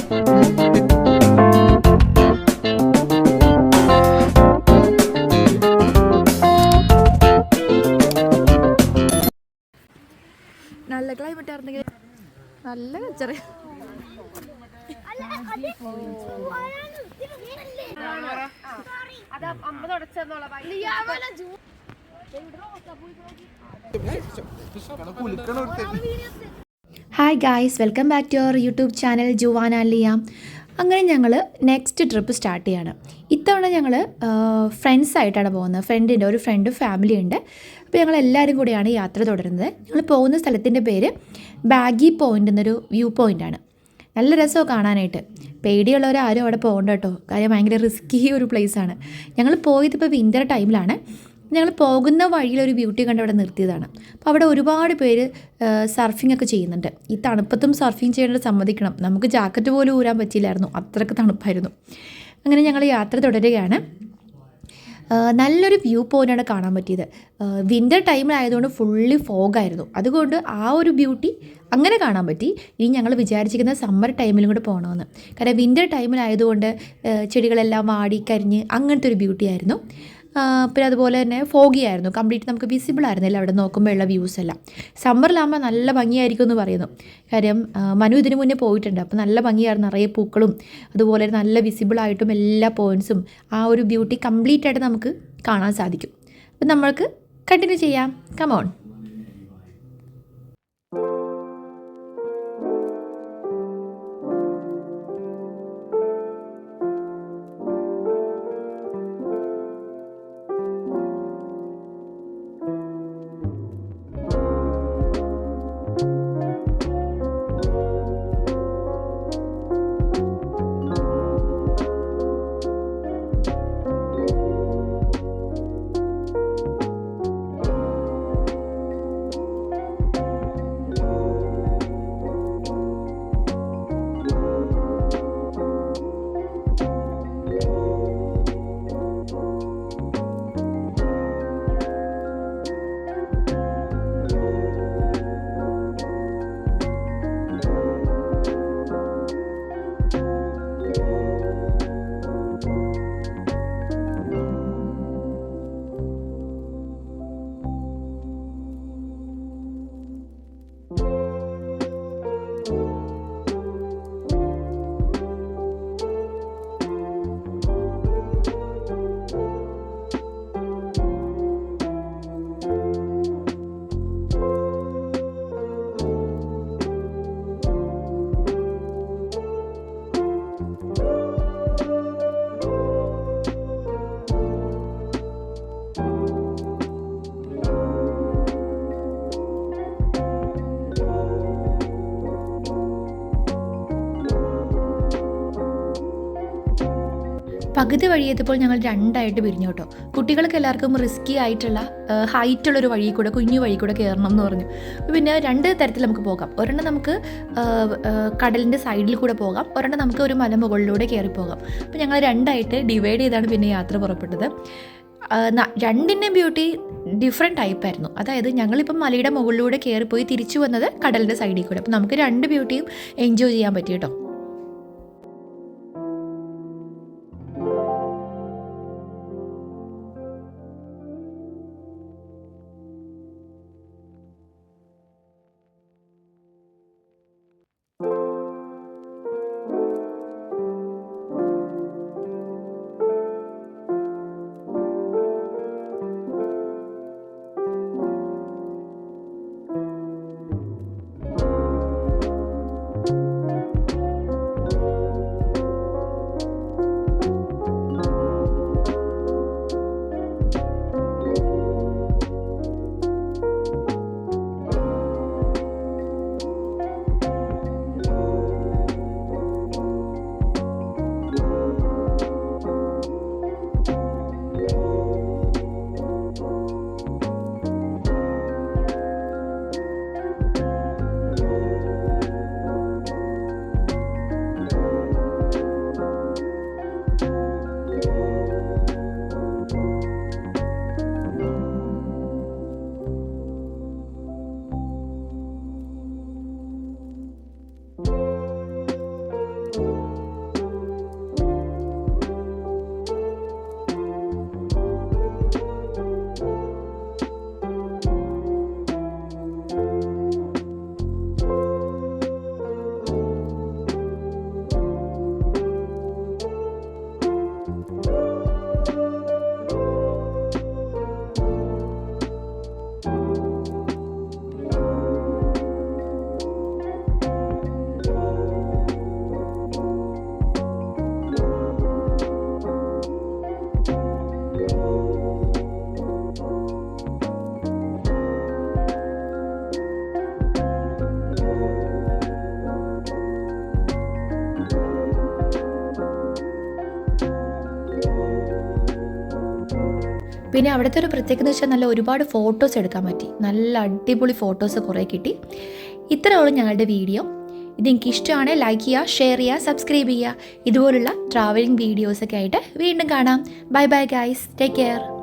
നല്ല ക്ലൈമറ്റ് ആയിരുന്നെങ്കിൽ നല്ല കച്ചറ. Hi guys, welcome back to our YouTube channel ജുവാന ലിയ. അങ്ങനെ ഞങ്ങൾ നെക്സ്റ്റ് ട്രിപ്പ് സ്റ്റാർട്ട് ചെയ്യാണ്. ഇത്തവണ ഞങ്ങൾ ഫ്രണ്ട്സായിട്ടാണ് പോകുന്നത്. ഒരു ഫ്രണ്ട് ഫാമിലി ഉണ്ട്. അപ്പോൾ ഞങ്ങൾ എല്ലാവരും കൂടിയാണ് യാത്ര തുടരുന്നത്. ഞങ്ങൾ പോകുന്ന സ്ഥലത്തിൻ്റെ പേര് ബാഗി പോയിൻ്റ് എന്നൊരു വ്യൂ പോയിൻ്റാണ്. നല്ല രസമാണ് കാണാനായിട്ട്. പേടിയുള്ളവരാരും അവിടെ പോകണ്ട കേട്ടോ, കാര്യം ഭയങ്കര റിസ്കി ഒരു പ്ലേസാണ്. ഞങ്ങൾ പോയതിപ്പോൾ വിൻ്റർ ടൈമിലാണ്. ഞങ്ങൾ പോകുന്ന വഴിയിലൊരു ബ്യൂട്ടി കണ്ട് അവിടെ നിർത്തിയതാണ്. അപ്പോൾ അവിടെ ഒരുപാട് പേര് സർഫിംഗ് ഒക്കെ ചെയ്യുന്നുണ്ട്. ഈ തണുപ്പത്തും സർഫിങ് ചെയ്യേണ്ടത് സമ്മതിക്കണം, നമുക്ക് ജാക്കറ്റ് പോലും ഊരാൻ പറ്റിയില്ലായിരുന്നു, അത്രയ്ക്ക് തണുപ്പായിരുന്നു. അങ്ങനെ ഞങ്ങൾ യാത്ര തുടരുകയാണ്. നല്ലൊരു വ്യൂ പോയിൻ്റാണ് കാണാൻ പറ്റിയത്. വിൻ്റർ ടൈമിലായതുകൊണ്ട് ഫുള്ളി ഫോഗായിരുന്നു. അതുകൊണ്ട് ആ ഒരു ബ്യൂട്ടി അങ്ങനെ കാണാൻ പറ്റി. ഇനി ഞങ്ങൾ വിചാരിച്ചിരിക്കുന്ന സമ്മർ ടൈമിലും കൂടെ പോകണമെന്ന്. കാരണം വിൻ്റർ ടൈമിലായതുകൊണ്ട് ചെടികളെല്ലാം വാടി കരിഞ്ഞ് അങ്ങനത്തെ ഒരു ബ്യൂട്ടി ആയിരുന്നു. പിന്നെ അതുപോലെ തന്നെ ഫോഗി ആയിരുന്നു, കംപ്ലീറ്റ് നമുക്ക് വിസിബിൾ ആയിരുന്നില്ല അവിടെ നോക്കുമ്പോൾ ഉള്ള വ്യൂസ് എല്ലാം. സമ്മറിലാകുമ്പോൾ നല്ല ഭംഗിയായിരിക്കും എന്ന് പറയുന്നു. കാര്യം മനു ഇതിന് മുന്നേ പോയിട്ടുണ്ട്. അപ്പോൾ നല്ല ഭംഗിയായിരുന്നു, നിറയെ പൂക്കളും അതുപോലെ നല്ല വിസിബിളായിട്ടും എല്ലാ പോയിൻറ്റ്സും ആ ഒരു ബ്യൂട്ടി കംപ്ലീറ്റ് ആയിട്ട് നമുക്ക് കാണാൻ സാധിക്കും. അപ്പം നമ്മൾക്ക് കണ്ടിന്യൂ ചെയ്യാം. കമോൺ. പകുതി വഴിയെത്തിയപ്പോൾ ഞങ്ങൾ രണ്ടായിട്ട് പിരിഞ്ഞു കേട്ടോ. കുട്ടികൾക്ക് എല്ലാവർക്കും റിസ്കി ആയിട്ടുള്ള ഹൈറ്റുള്ളൊരു വഴി കൂടെ, കുഞ്ഞു വഴി കൂടെ കയറണം എന്ന് പറഞ്ഞു. പിന്നെ രണ്ട് തരത്തിൽ നമുക്ക് പോകാം. ഒരെണ്ണം നമുക്ക് കടലിൻ്റെ സൈഡിൽ കൂടെ പോകാം, ഒരെണ്ണം നമുക്ക് ഒരു മലമുകളിലൂടെ കയറി പോകാം. അപ്പോൾ ഞങ്ങൾ രണ്ടായിട്ട് ഡിവൈഡ് ചെയ്താണ് പിന്നെ യാത്ര പുറപ്പെട്ടത്. രണ്ടിൻ്റെ ബ്യൂട്ടി ഡിഫറെൻറ്റ് ടൈപ്പായിരുന്നു. അതായത് ഞങ്ങളിപ്പം മലയുടെ മുകളിലൂടെ കയറിപ്പോയി തിരിച്ചു വന്നത് കടലിൻ്റെ സൈഡിൽ കൂടെ. അപ്പോൾ നമുക്ക് രണ്ട് ബ്യൂട്ടിയും എൻജോയ് ചെയ്യാൻ പറ്റി കേട്ടോ. പിന്നെ അവിടുത്തെ ഒരു പ്രത്യേകത എന്ന് വെച്ചാൽ നല്ല ഒരുപാട് ഫോട്ടോസ് എടുക്കാൻ പറ്റി, നല്ല അടിപൊളി ഫോട്ടോസ് കുറേ കിട്ടി. ഇത്രയോളം ഞങ്ങളുടെ വീഡിയോ. ഇതെനിക്ക് ഇഷ്ടമാണ്. ലൈക്ക് ചെയ്യുക, ഷെയർ ചെയ്യുക, സബ്സ്ക്രൈബ് ചെയ്യുക. ഇതുപോലുള്ള ട്രാവലിംഗ് വീഡിയോസൊക്കെ ആയിട്ട് വീണ്ടും കാണാം. Bye bye guys, take care.